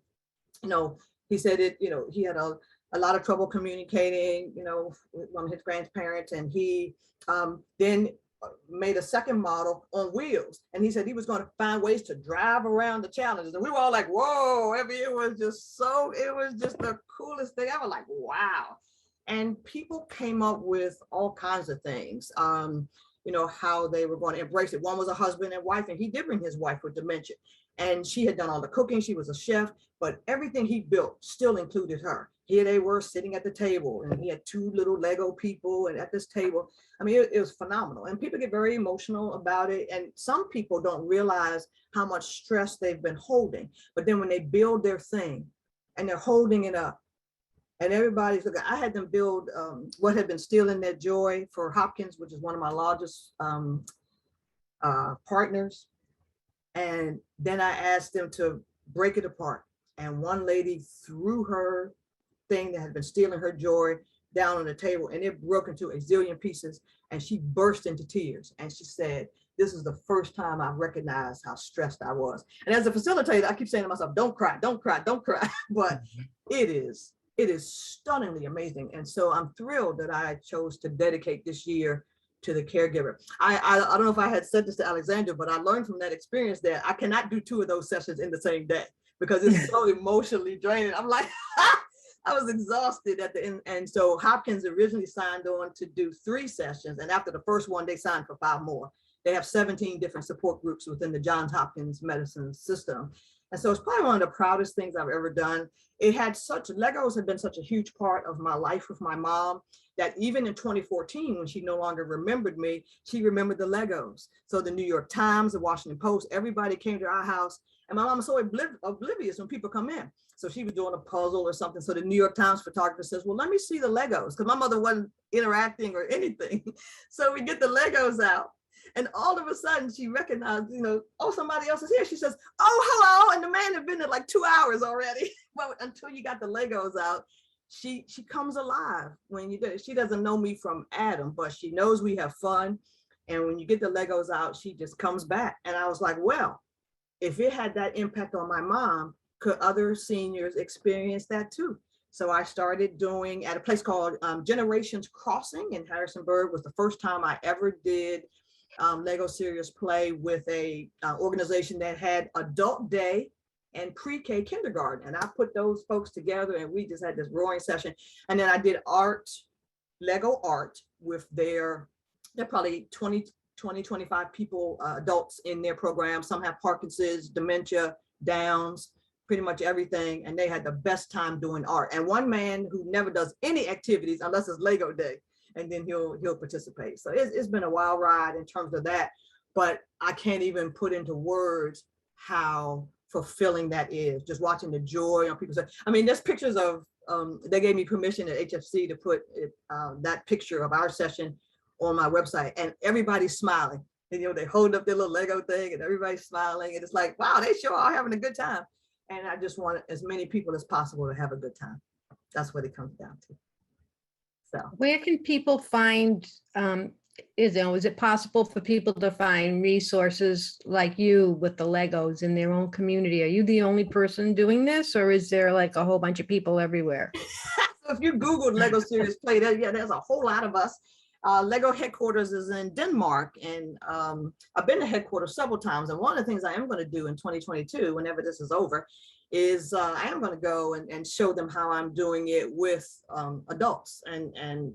he said he had a lot of trouble communicating, with one of his grandparents, and he then made a second model on wheels. And he said he was going to find ways to drive around the challenges. And we were all like, whoa, it was just the coolest thing ever, like, wow. And people came up with all kinds of things, how they were going to embrace it. One was a husband and wife, and he did bring his wife with dementia. And she had done all the cooking. She was a chef, but everything he built still included her. Here they were sitting at the table, and he had two little Lego people and at this table. I mean, it was phenomenal. And people get very emotional about it. And some people don't realize how much stress they've been holding. But then when they build their thing and they're holding it up, and everybody's looking, I had them build what had been stealing their joy for Hopkins, which is one of my largest partners. And then I asked them to break it apart. And one lady threw her thing that had been stealing her joy down on the table, and it broke into a zillion pieces, and she burst into tears. And she said, this is the first time I've recognized how stressed I was. And as a facilitator, I keep saying to myself, don't cry, don't cry, don't cry. But it is stunningly amazing. And so I'm thrilled that I chose to dedicate this year to the caregiver. I don't know if I had said this to Alexandra, but I learned from that experience that I cannot do 2 of those sessions in the same day because it's so emotionally draining. I'm like, I was exhausted at the end. And so Hopkins originally signed on to do 3 sessions. And after the first one, they signed for 5 more. They have 17 different support groups within the Johns Hopkins medicine system. And so it's probably one of the proudest things I've ever done. Legos had been such a huge part of my life with my mom that even in 2014, when she no longer remembered me, she remembered the Legos. So the New York Times, the Washington Post, everybody came to our house. And my mom was so oblivious when people come in. So she was doing a puzzle or something. So the New York Times photographer says, well, let me see the Legos, because my mother wasn't interacting or anything. So we get the Legos out. And all of a sudden she recognized, oh, somebody else is here. She says, oh, hello. And the man had been there like 2 hours already. Well, until you got the Legos out, she comes alive when you do it. She doesn't know me from Adam, but she knows we have fun. And when you get the Legos out, she just comes back. And I was like, well, if it had that impact on my mom, could other seniors experience that too? So I started doing at a place called Generations Crossing in Harrisonburg. Was the first time I ever did Lego Serious Play with a organization that had adult day and pre-K kindergarten. And I put those folks together and we just had this roaring session. And then I did Lego art with they're probably 25 people, adults in their program. Some have Parkinson's, dementia, Downs, pretty much everything. And they had the best time doing art. And one man who never does any activities unless it's Lego day, and then he'll participate. So it's been a wild ride in terms of that, but I can't even put into words how fulfilling that is. Just watching the joy on people's, there's pictures of, they gave me permission at HFC to put that picture of our session on my website, and everybody's smiling. And, they hold up their little Lego thing and everybody's smiling. And it's like, wow, they sure are having a good time. And I just want as many people as possible to have a good time. That's what it comes down to. So where can people find, is it possible for people to find resources like you with the Legos in their own community? Are you the only person doing this, or is there like a whole bunch of people everywhere? So if you Googled Lego Serious Play, there's a whole lot of us. Lego headquarters is in Denmark, and I've been to headquarters several times. And one of the things I am going to do in 2022, whenever this is over, is I am going to go and show them how I'm doing it with adults and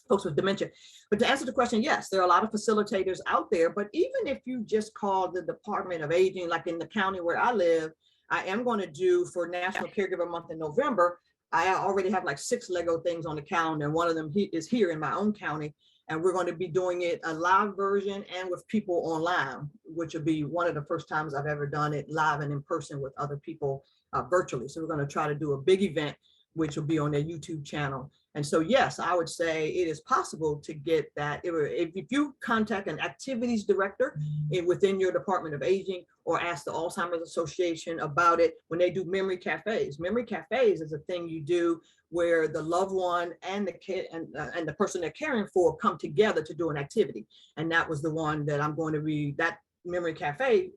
folks with dementia. But to answer the question, yes, there are a lot of facilitators out there. But even if you just call the Department of Aging, like in the county where I live, I am going to do for National Caregiver Month in November. I already have like 6 Lego things on the calendar, and one of them is here in my own county. And we're going to be doing it a live version and with people online, which will be one of the first times I've ever done it live and in person with other people virtually. So we're going to try to do a big event, which will be on their YouTube channel. And so, yes, I would say it is possible to get that. If you contact an activities director within your Department of Aging, or ask the Alzheimer's Association about it when they do memory cafes. Memory cafes is a thing you do where the loved one and the kid and the person they're caring for come together to do an activity. And that was the one that I'm going to be, that memory cafe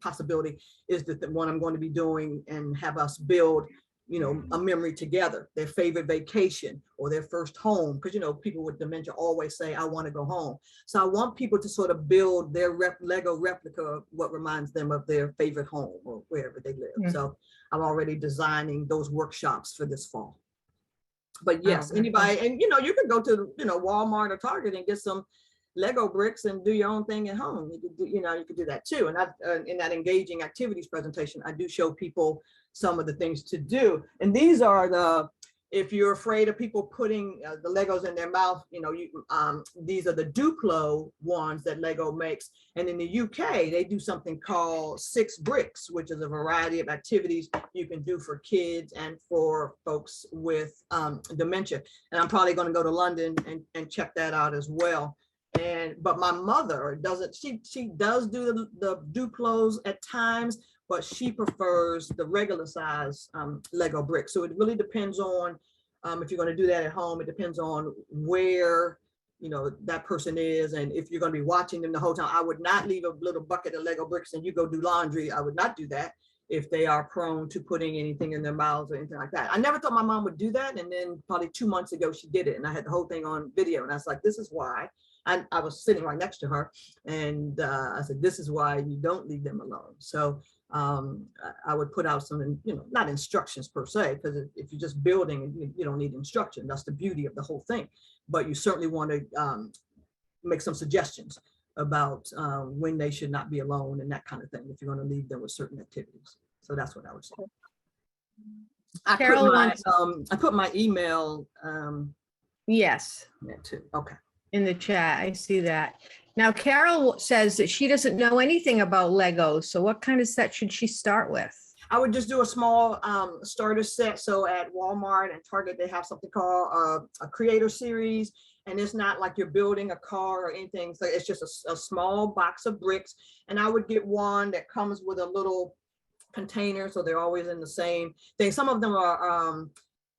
possibility is the one I'm going to be doing, and have us build, you know, a memory together, their favorite vacation or their first home. Because, you know, people with dementia always say, I want to go home. So I want people to sort of build their Lego replica of what reminds them of their favorite home or wherever they live. Mm. So I'm already designing those workshops for this fall. But yes, okay. anybody, and you know, you can go to, you know, Walmart or Target and get some Lego bricks and do your own thing at home. You could do, you know, you could do that too. And I, in that engaging activities presentation, I do show people some of the things to do. And these are the, if you're afraid of people putting the Legos in their mouth, you know, these are the Duplo ones that Lego makes. And in the UK, they do something called 6 bricks, which is a variety of activities you can do for kids and for folks with dementia. And I'm probably going to go to London and check that out as well. But my mother doesn't, she does do the Duplos at times, but she prefers the regular size Lego bricks. So it really depends on if you're going to do that at home. It depends on where, you know, that person is, and if you're going to be watching them the whole time. I would not leave a little bucket of Lego bricks and you go do laundry. I would not do that if they are prone to putting anything in their mouths or anything like that. I never thought my mom would do that, and then probably 2 months ago she did it, and I had the whole thing on video, and I was like, this is why. I was sitting right next to her, and I said, this is why you don't leave them alone. So I would put out some, you know, not instructions per se, because if you're just building, you don't need instruction. That's the beauty of the whole thing. But you certainly want to make some suggestions about when they should not be alone and that kind of thing, if you're going to leave them with certain activities. So that's what I would say. Carol I put my email Yes, there too. Okay. in the chat. I see that. Now, Carol says that she doesn't know anything about Legos. So what kind of set should she start with? I would just do a small starter set. So at Walmart and Target, they have something called a creator series. And it's not like you're building a car or anything. So it's just a small box of bricks. And I would get one that comes with a little container. So they're always in the same thing. Some of them are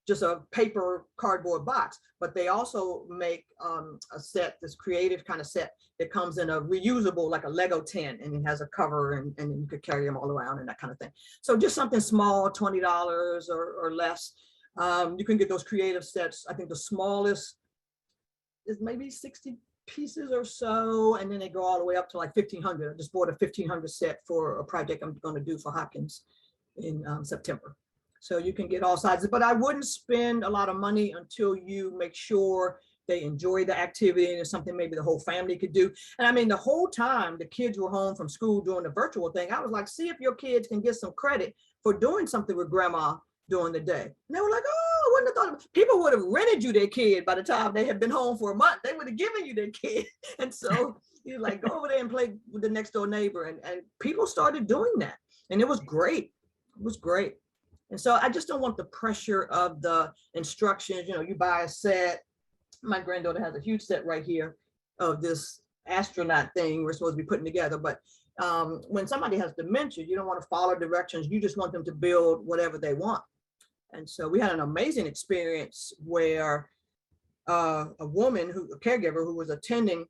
just a paper cardboard box, but they also make a set, this creative kind of set that comes in a reusable, like a Lego tin, and it has a cover, and you could carry them all around and that kind of thing. So just something small, $20 or less. You can get those creative sets. I think the smallest is maybe 60 pieces or so, and then they go all the way up to like 1,500. I just bought a 1,500 set for a project I'm going to do for Hopkins in September. So you can get all sizes, but I wouldn't spend a lot of money until you make sure they enjoy the activity and it's something maybe the whole family could do. And I mean, the whole time the kids were home from school doing the virtual thing, I was like, see if your kids can get some credit for doing something with grandma during the day. And they were like, oh, I wouldn't have thought people would have rented you their kid by the time they had been home for a month. They would have given you their kid. And so you're like, go over there and play with the next door neighbor. And people started doing that. And it was great. It was great. And so I just don't want the pressure of the instructions. You know, you buy a set. My granddaughter has a huge set right here of this astronaut thing we're supposed to be putting together. But when somebody has dementia, you don't want to follow directions. You just want them to build whatever they want. And so we had an amazing experience where a woman, a caregiver who was attending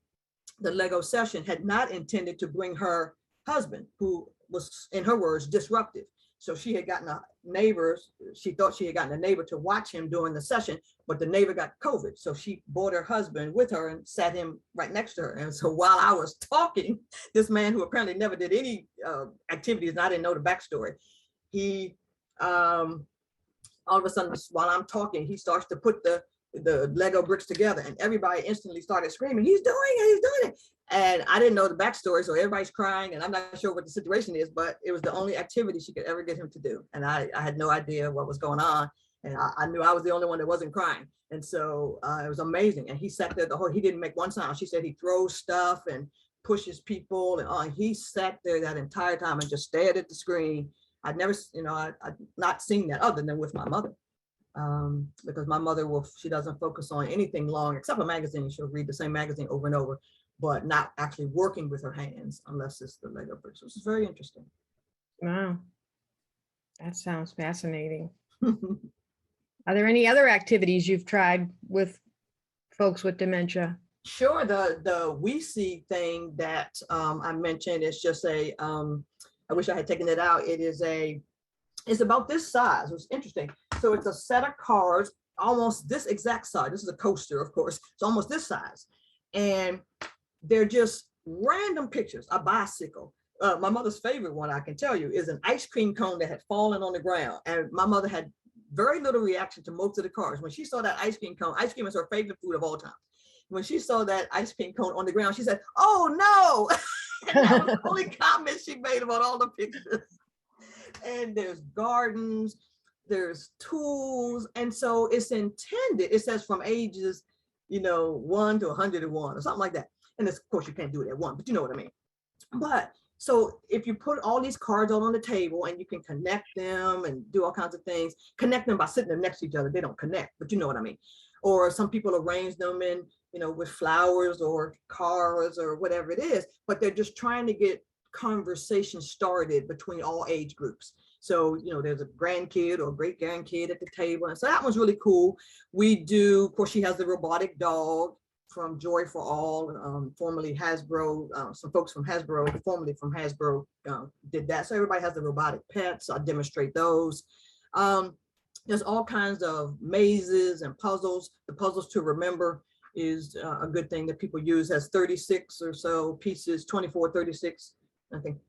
the Lego session, had not intended to bring her husband, who was, in her words, disruptive. So she had gotten she thought she had gotten a neighbor to watch him during the session, but the neighbor got COVID. So she brought her husband with her and sat him right next to her. And so while I was talking, this man who apparently never did any activities, and I didn't know the backstory, he, all of a sudden, while I'm talking, he starts to put the the Lego bricks together, and everybody instantly started screaming, he's doing it. And I didn't know the backstory, so everybody's crying, and I'm not sure what the situation is, but it was the only activity she could ever get him to do. And I had no idea what was going on, and I knew I was the only one that wasn't crying. And so it was amazing. And he sat there he didn't make one sound. She said he throws stuff and pushes people, and he sat there that entire time and just stared at the screen. I'd never, I'd not seen that other than with my mother. Because my mother she doesn't focus on anything long except a magazine. She'll read the same magazine over and over, but not actually working with her hands unless it's the Lego bricks, which is very interesting. Wow. That sounds fascinating. Are there any other activities you've tried with folks with dementia? Sure. The We See thing that I mentioned is just I wish I had taken it out. It's about this size. It was interesting. So it's a set of cards, almost this exact size. This is a coaster, of course. It's almost this size. And they're just random pictures. A bicycle. My mother's favorite one, I can tell you, is an ice cream cone that had fallen on the ground. And my mother had very little reaction to most of the cards. When she saw that ice cream cone, ice cream is her favorite food of all time. When she saw that ice cream cone on the ground, she said, "Oh no." And that was the only comment she made about all the pictures. And there's gardens, there's tools. And so it's intended, it says from ages, 1 to 101 or something like that. And of course you can't do it at 1, but you know what I mean. But so if you put all these cards out on the table and you can connect them and do all kinds of things, connect them by sitting them next to each other, they don't connect, but you know what I mean. Or some people arrange them in, with flowers or cars or whatever it is, but they're just trying to get conversation started between all age groups. So, there's a grandkid or great grandkid at the table. And so that was really cool. We do, of course, she has the robotic dog from Joy for All, formerly Hasbro. Some folks from Hasbro, formerly from Hasbro, did that. So everybody has the robotic pets. I demonstrate those. There's all kinds of mazes and puzzles. The puzzles to remember is a good thing that people use. Has 36 or so pieces, 24, 36. I think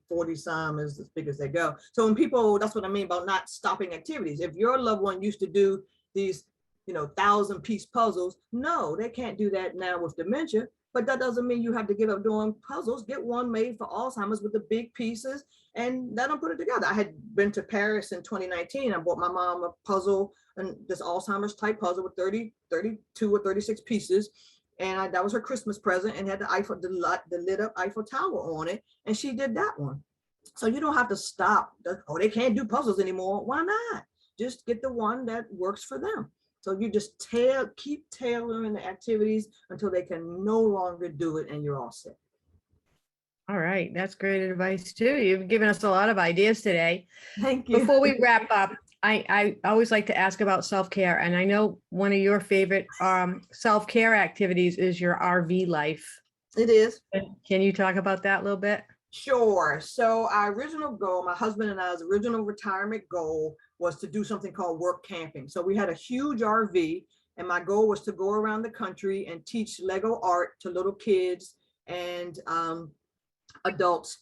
40 some is as big as they go. So when people, that's what I mean about not stopping activities. If your loved one used to do these 1,000-piece puzzles, no, they can't do that now with dementia. But that doesn't mean you have to give up doing puzzles. Get one made for Alzheimer's with the big pieces and let them put it together. I had been to Paris in 2019. I bought my mom a puzzle, and this Alzheimer's type puzzle with 32 or 36 pieces. And that was her Christmas present, and had the lit up Eiffel Tower on it. And she did that one. So you don't have to stop. They can't do puzzles anymore. Why not? Just get the one that works for them. So you just keep tailoring the activities until they can no longer do it, and you're all set. All right, that's great advice too. You've given us a lot of ideas today. Thank you. Before we wrap up, I always like to ask about self-care, and I know one of your favorite self-care activities is your RV life. It is. Can you talk about that a little bit? Sure. So our original goal, my husband and I's original retirement goal, was to do something called work camping. So we had a huge RV, and my goal was to go around the country and teach Lego art to little kids and adults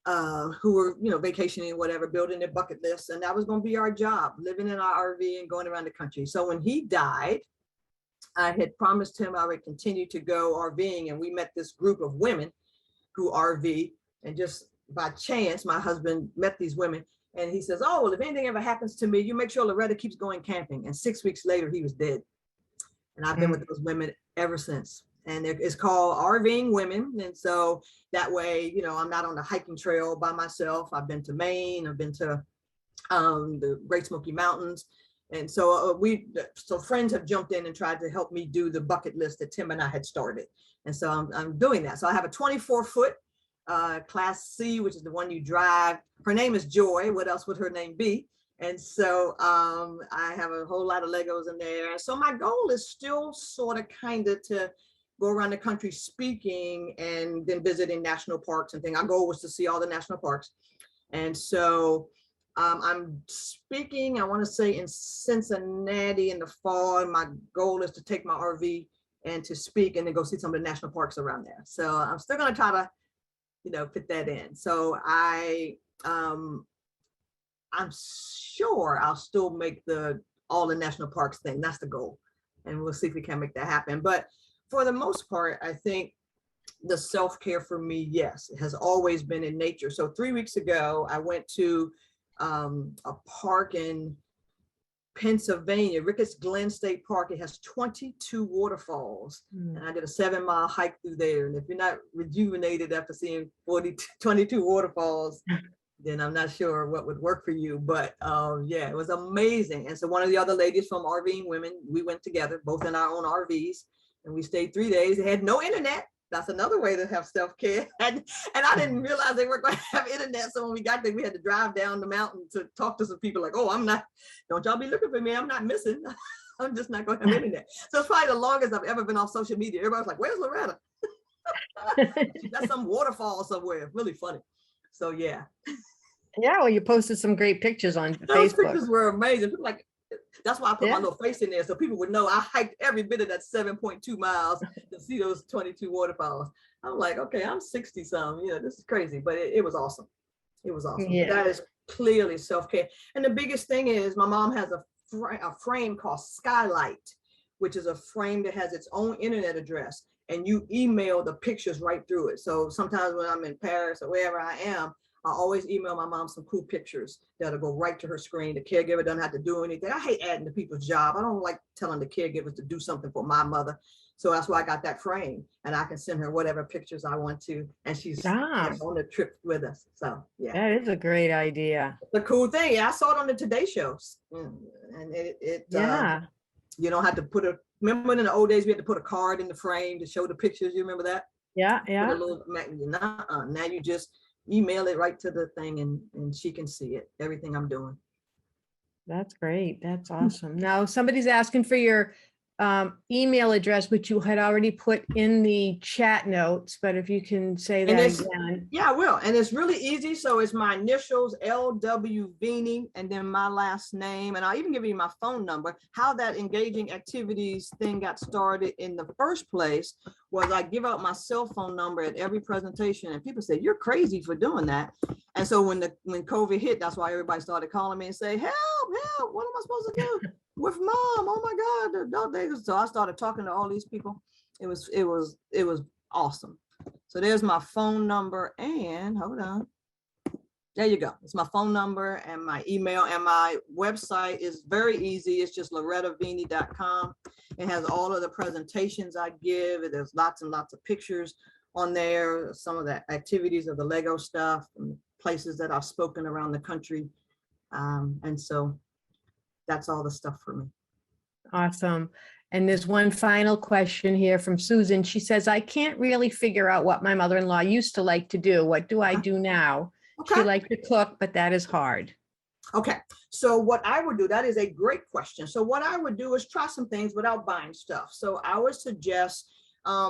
who were, vacationing or whatever, building their bucket lists. And that was going to be our job, living in our RV and going around the country. So when he died, I had promised him I would continue to go RVing. And we met this group of women who RV. And just by chance, my husband met these women. And he says, "Oh, well, if anything ever happens to me, you make sure Loretta keeps going camping." And 6 weeks later, he was dead. And I've been with those women ever since. And it's called RVing Women. And so that way, I'm not on the hiking trail by myself. I've been to Maine. I've been to the Great Smoky Mountains. And so so friends have jumped in and tried to help me do the bucket list that Tim and I had started. And so I'm doing that. So I have a 24-foot Class C, which is the one you drive. Her name is Joy. What else would her name be? And so I have a whole lot of Legos in there. And so my goal is still sort of kind of to go around the country speaking and then visiting national parks and things. Our goal was to see all the national parks. And so I'm speaking, I want to say in Cincinnati in the fall. And my goal is to take my RV and to speak and then go see some of the national parks around there. So I'm still going to try to, fit that in. So I'm sure I'll still make all the national parks thing. That's the goal. and we'll see if we can make that happen. But for the most part, I think the self-care for me, yes, it has always been in nature. So 3 weeks ago, I went to a park in Pennsylvania, Ricketts Glen State Park. It has 22 waterfalls, and I did a 7-mile hike through there. And if you're not rejuvenated after seeing 22 waterfalls, then I'm not sure what would work for you. But yeah, it was amazing. And so one of the other ladies from RVing Women, we went together, both in our own RVs, and we stayed 3 days. They had no internet. That's another way to have self-care. And I didn't realize they weren't going to have internet. So when we got there, we had to drive down the mountain to talk to some people like, oh, I'm not, don't y'all be looking for me. I'm not missing. I'm just not going to have internet. So it's probably the longest I've ever been off social media. Everybody's like, where's Loretta? She's got some waterfall somewhere. Really funny. So yeah. Yeah, well, you posted some great pictures on Those Facebook. pictures were amazing. People like, that's why I put Yeah. my little face in there so people would know I hiked every bit of that 7.2 miles to see those 22 waterfalls. I'm like, okay, I'm 60 some, you know, this is crazy, but it was awesome. It was awesome. Yeah. That is clearly self-care. And the biggest thing is my mom has a frame called Skylight, which is a frame that has its own internet address, and you email the pictures right through it. So sometimes when I'm in Paris or wherever I am, I always email my mom some cool pictures that'll go right to her screen. The caregiver doesn't have to do anything. I hate adding to people's job. I don't like telling the caregivers to do something for my mother. So that's why I got that frame, and I can send her whatever pictures I want to. And she's on the trip with us. So yeah. That is a great idea. The cool thing, yeah, I saw it on the Today Show. And Yeah. you don't have to put remember in the old days, we had to put a card in the frame to show the pictures. You remember that? Yeah. Put a Yeah. little, now you just email it right to the thing, and she can see it, everything I'm doing. That's great. That's awesome. Now, somebody's asking for your email address, which you had already put in the chat notes, but if you can say And that it's- again. Yeah, I will. And it's really easy. So it's my initials, LW Veney, and then my last name. And I'll even give you my phone number. How that engaging activities thing got started in the first place was I give out my cell phone number at every presentation, and people say, you're crazy for doing that. And so when COVID hit, that's why everybody started calling me and say, help, what am I supposed to do with mom? Oh my God, adult days. So I started talking to all these people. It was awesome. So there's my phone number, and hold on. There you go. It's my phone number and my email, and my website is very easy. It's just lorettaveney.com. It has all of the presentations I give. There's lots and lots of pictures on there, some of the activities of the Lego stuff and places that I've spoken around the country. And so that's all the stuff for me. Awesome. And there's one final question here from Susan. She says, I can't really figure out what my mother-in-law used to like to do. What do I do now? Okay. She liked to cook, but that is hard. Okay, so what I would do, that is a great question. So what I would do is try some things without buying stuff. So I would suggest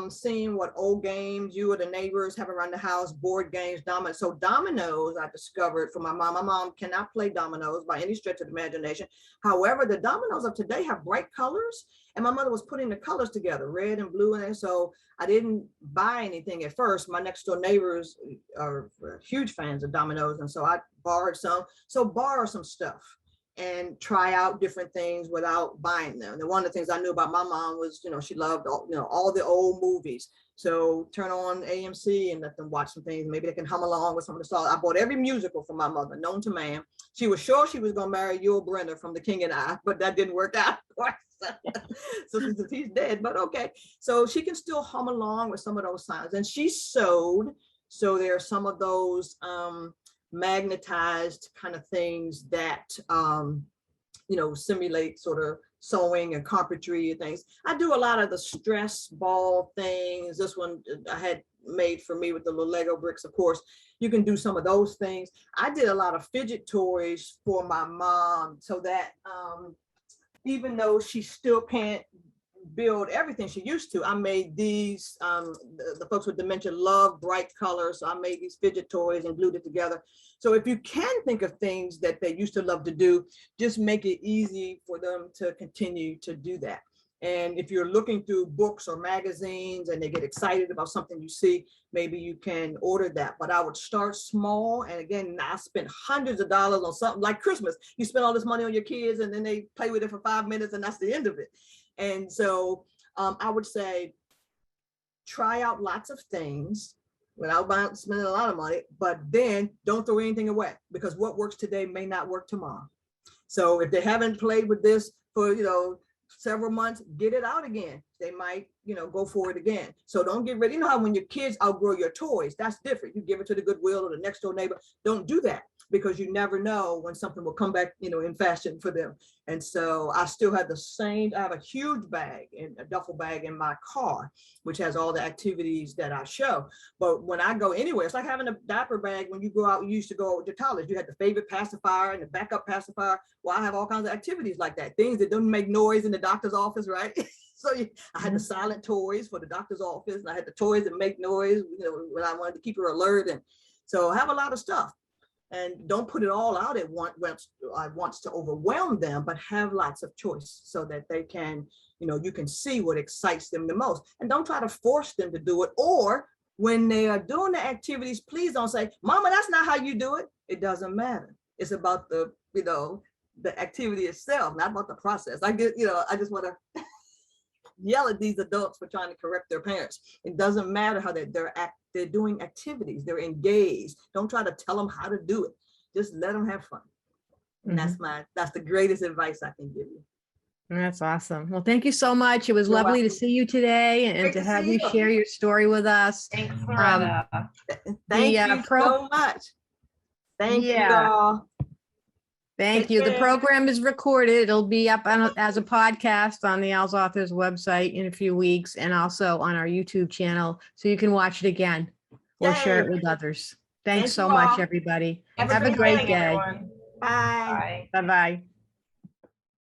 seeing what old games you or the neighbors have around the house, board games, dominoes. So dominoes, I discovered for my mom. My mom cannot play dominoes by any stretch of the imagination. However, the dominoes of today have bright colors, and my mother was putting the colors together, red and blue. And so I didn't buy anything at first. My next door neighbors are huge fans of dominoes, and so I borrowed some. So borrow some stuff and try out different things without buying them. And one of the things I knew about my mom was, she loved all the old movies. So turn on AMC and let them watch some things. Maybe they can hum along with some of the songs. I bought every musical for my mother, known to man. She was sure she was going to marry Yul Brynner from The King and I, but that didn't work out, of course. So he's dead, but okay. So she can still hum along with some of those sounds. And she sewed. So there are some of those magnetized kind of things that simulate sort of sewing and carpentry and things. I do a lot of the stress ball things. This one I had made for me with the little Lego bricks. Of course, you can do some of those things. I did a lot of fidget toys for my mom, so that even though she still can't build everything she used to, I made these, the folks with dementia love bright colors, so I made these fidget toys and glued it together. So if you can think of things that they used to love to do, just make it easy for them to continue to do that. And if you're looking through books or magazines and they get excited about something you see, maybe you can order that. But I would start small. And again, I spent hundreds of dollars on something like Christmas. You spend all this money on your kids and then they play with it for 5 minutes and that's the end of it. And so I would say, try out lots of things without spending a lot of money, but then don't throw anything away, because what works today may not work tomorrow. So if they haven't played with this for, several months, get it out again. They might, go for it again. So don't get rid. You know how when your kids outgrow your toys, that's different. You give it to the Goodwill or the next door neighbor. Don't do that, because you never know when something will come back, in fashion for them. And so I still have I have a huge bag, and a duffel bag in my car, which has all the activities that I show. But when I go anywhere, it's like having a diaper bag. When you go out, you used to go to college, you had the favorite pacifier and the backup pacifier. Well, I have all kinds of activities like that, things that don't make noise in the doctor's office, right? So I had the silent toys for the doctor's office, and I had the toys that make noise, when I wanted to keep her alert. And so I have a lot of stuff. And don't put it all out at once. I want to overwhelm them, but have lots of choice so that they can, you can see what excites them the most. And don't try to force them to do it. Or when they are doing the activities, please don't say, Mama, that's not how you do it. It doesn't matter. It's about the activity itself, not about the process. I just want to yell at these adults for trying to correct their parents. It doesn't matter how they're doing activities, they're engaged. Don't try to tell them how to do it. Just let them have fun. And that's the greatest advice I can give you. That's awesome. Well, thank you so much. It was You're lovely to welcome. see you today, and Great to to have see you you. share your story with us. Thanks, Loretta. Thank you so much. Thank you all. Thank Take you. The care. program is recorded. It'll be up as a podcast on the Al's Authors website in a few weeks, and also on our YouTube channel, so you can watch it again or share it Yay. with others. Thank Thanks so you much, all. everybody. Have Have a great day. Everyone. Bye. Bye. Bye-bye.